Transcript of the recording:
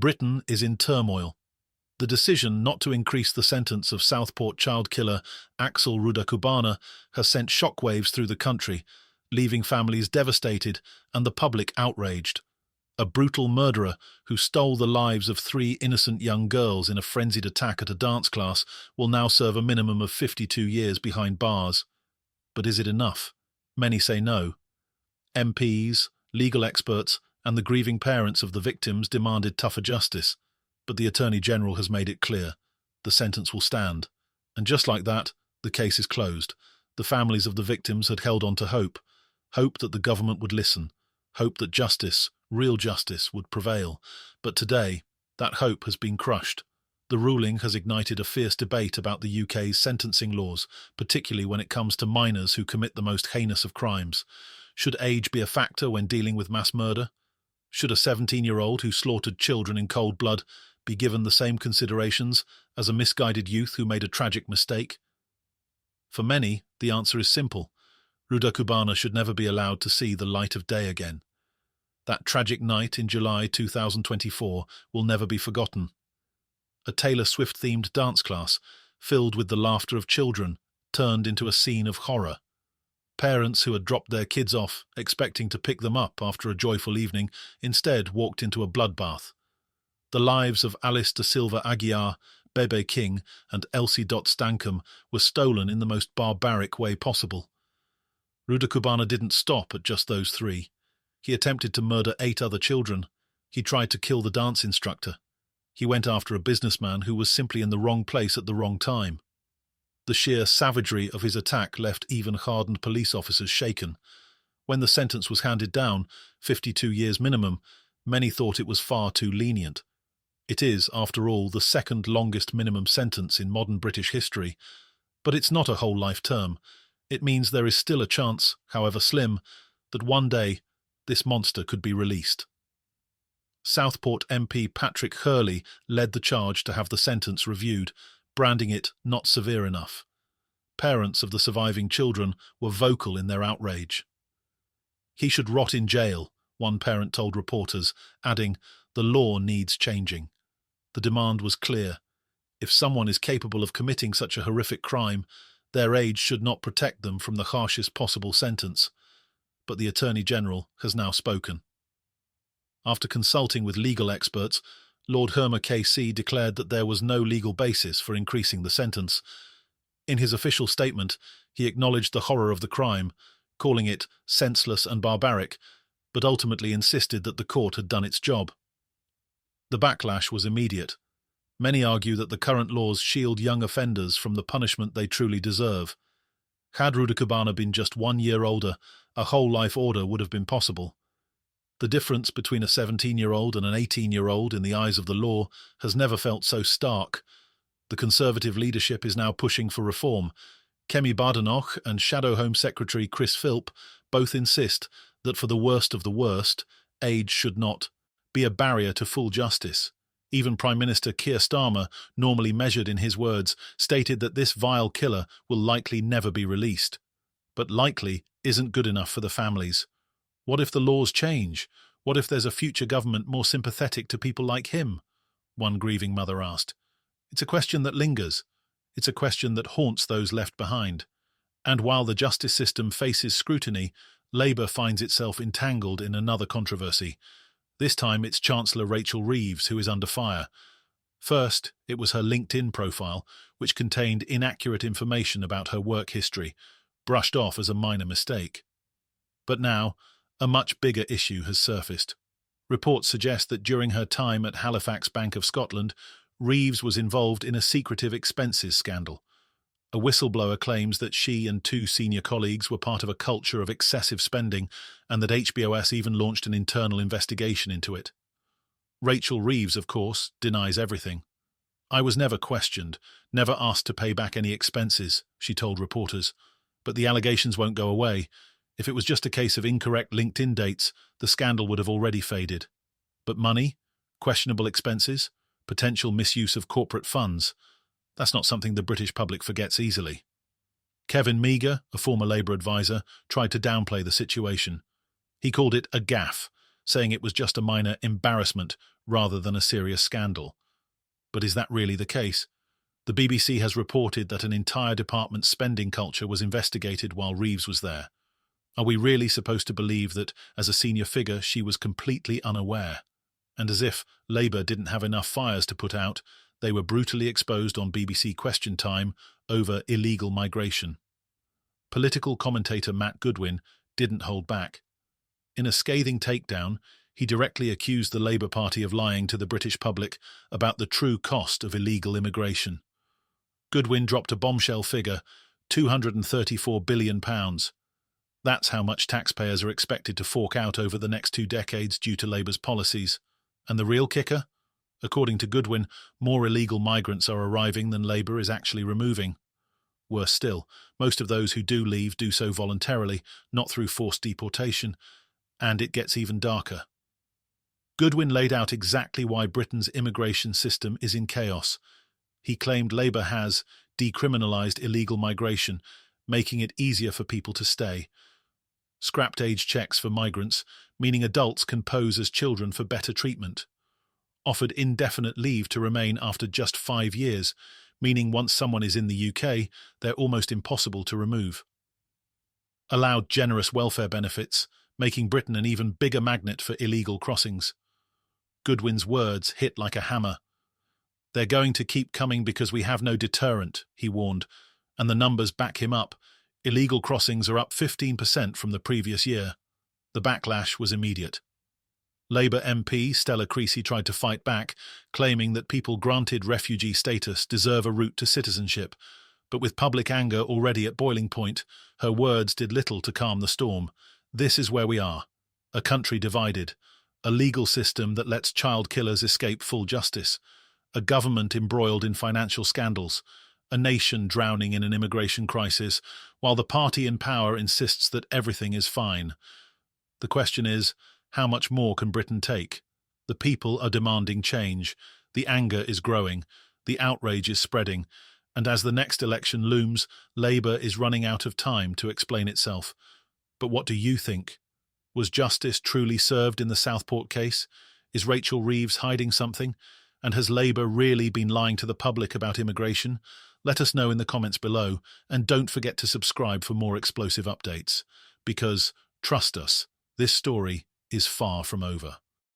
Britain is in turmoil. The decision not to increase the sentence of Southport child killer Axel Rudakubana has sent shockwaves through the country, leaving families devastated and the public outraged. A brutal murderer who stole the lives of 3 innocent young girls in a frenzied attack at a dance class will now serve a minimum of 52 years behind bars. But is it enough? Many say no. MPs, legal experts, and the grieving parents of the victims demanded tougher justice, but the Attorney General has made it clear the sentence will stand. And just like that, the case is closed. The families of the victims had held on to hope that the government would listen, hope that justice, real justice, would prevail. But today, that hope has been crushed. The ruling has ignited a fierce debate about the UK's sentencing laws, particularly when it comes to minors who commit the most heinous of crimes. Should age be a factor when dealing with mass murder? Should a 17-year-old who slaughtered children in cold blood be given the same considerations as a misguided youth who made a tragic mistake? For many, the answer is simple. Rudakubana should never be allowed to see the light of day again. That tragic night in July 2024 will never be forgotten. A Taylor Swift-themed dance class, filled with the laughter of children, turned into a scene of horror. Parents who had dropped their kids off, expecting to pick them up after a joyful evening, instead walked into a bloodbath. The lives of Alice de Silva Aguiar, Bebe King, and Elsie Stankham were stolen in the most barbaric way possible. Rudakubana didn't stop at just those 3. He attempted to murder 8 other children. He tried to kill the dance instructor. He went after a businessman who was simply in the wrong place at the wrong time. The sheer savagery of his attack left even hardened police officers shaken. When the sentence was handed down, 52 years minimum, many thought it was far too lenient. It is, after all, the second longest minimum sentence in modern British history. But it's not a whole life term. It means there is still a chance, however slim, that one day this monster could be released. Southport MP Patrick Hurley led the charge to have the sentence reviewed, branding it not severe enough. Parents of the surviving children were vocal in their outrage. "He should rot in jail," one parent told reporters, adding, "The law needs changing." The demand was clear. If someone is capable of committing such a horrific crime, their age should not protect them from the harshest possible sentence. But the Attorney General has now spoken. After consulting with legal experts, Lord Hermer KC declared that there was no legal basis for increasing the sentence. In his official statement, he acknowledged the horror of the crime, calling it senseless and barbaric, but ultimately insisted that the court had done its job. The backlash was immediate. Many argue that the current laws shield young offenders from the punishment they truly deserve. Had Rudakubana been just 1 year older, a whole life order would have been possible. The difference between a 17-year-old and an 18-year-old in the eyes of the law has never felt so stark. The Conservative leadership is now pushing for reform. Kemi Badenoch and Shadow Home Secretary Chris Philp both insist that for the worst, age should not be a barrier to full justice. Even Prime Minister Keir Starmer, normally measured in his words, stated that this vile killer will likely never be released. But likely isn't good enough for the families. What if the laws change? What if there's a future government more sympathetic to people like him? One grieving mother asked. It's a question that lingers. It's a question that haunts those left behind. And while the justice system faces scrutiny, Labour finds itself entangled in another controversy. This time it's Chancellor Rachel Reeves who is under fire. First, it was her LinkedIn profile, which contained inaccurate information about her work history, brushed off as a minor mistake. But now, a much bigger issue has surfaced. Reports suggest that during her time at Halifax Bank of Scotland, Reeves was involved in a secretive expenses scandal. A whistleblower claims that she and 2 senior colleagues were part of a culture of excessive spending and that HBOS even launched an internal investigation into it. Rachel Reeves, of course, denies everything. "I was never questioned, never asked to pay back any expenses," she told reporters. But the allegations won't go away. If it was just a case of incorrect LinkedIn dates, the scandal would have already faded. But money, questionable expenses, potential misuse of corporate funds, that's not something the British public forgets easily. Kevin Meagher, a former Labour advisor, tried to downplay the situation. He called it a gaffe, saying it was just a minor embarrassment rather than a serious scandal. But is that really the case? The BBC has reported that an entire department's spending culture was investigated while Reeves was there. Are we really supposed to believe that, as a senior figure, she was completely unaware? And as if Labour didn't have enough fires to put out, they were brutally exposed on BBC Question Time over illegal migration. Political commentator Matt Goodwin didn't hold back. In a scathing takedown, he directly accused the Labour Party of lying to the British public about the true cost of illegal immigration. Goodwin dropped a bombshell figure, £234 billion. That's how much taxpayers are expected to fork out over the next 2 decades due to Labour's policies. And the real kicker? According to Goodwin, more illegal migrants are arriving than Labour is actually removing. Worse still, most of those who do leave do so voluntarily, not through forced deportation, and it gets even darker. Goodwin laid out exactly why Britain's immigration system is in chaos. He claimed Labour has decriminalised illegal migration, making it easier for people to stay. Scrapped age checks for migrants, meaning adults can pose as children for better treatment. Offered indefinite leave to remain after just 5 years, meaning once someone is in the UK, they're almost impossible to remove. Allowed generous welfare benefits, making Britain an even bigger magnet for illegal crossings. Goodwin's words hit like a hammer. They're going to keep coming because we have no deterrent, he warned, and the numbers back him up. Illegal crossings are up 15% from the previous year. The backlash was immediate. Labour MP Stella Creasy tried to fight back, claiming that people granted refugee status deserve a route to citizenship, but with public anger already at boiling point, her words did little to calm the storm. This is where we are. A country divided. A legal system that lets child killers escape full justice. A government embroiled in financial scandals. A nation drowning in an immigration crisis, while the party in power insists that everything is fine. The question is, how much more can Britain take? The people are demanding change. The anger is growing. The outrage is spreading. And as the next election looms, Labour is running out of time to explain itself. But what do you think? Was justice truly served in the Southport case? Is Rachel Reeves hiding something? And has Labour really been lying to the public about immigration? Let us know in the comments below, and don't forget to subscribe for more explosive updates. Because, trust us, this story is far from over.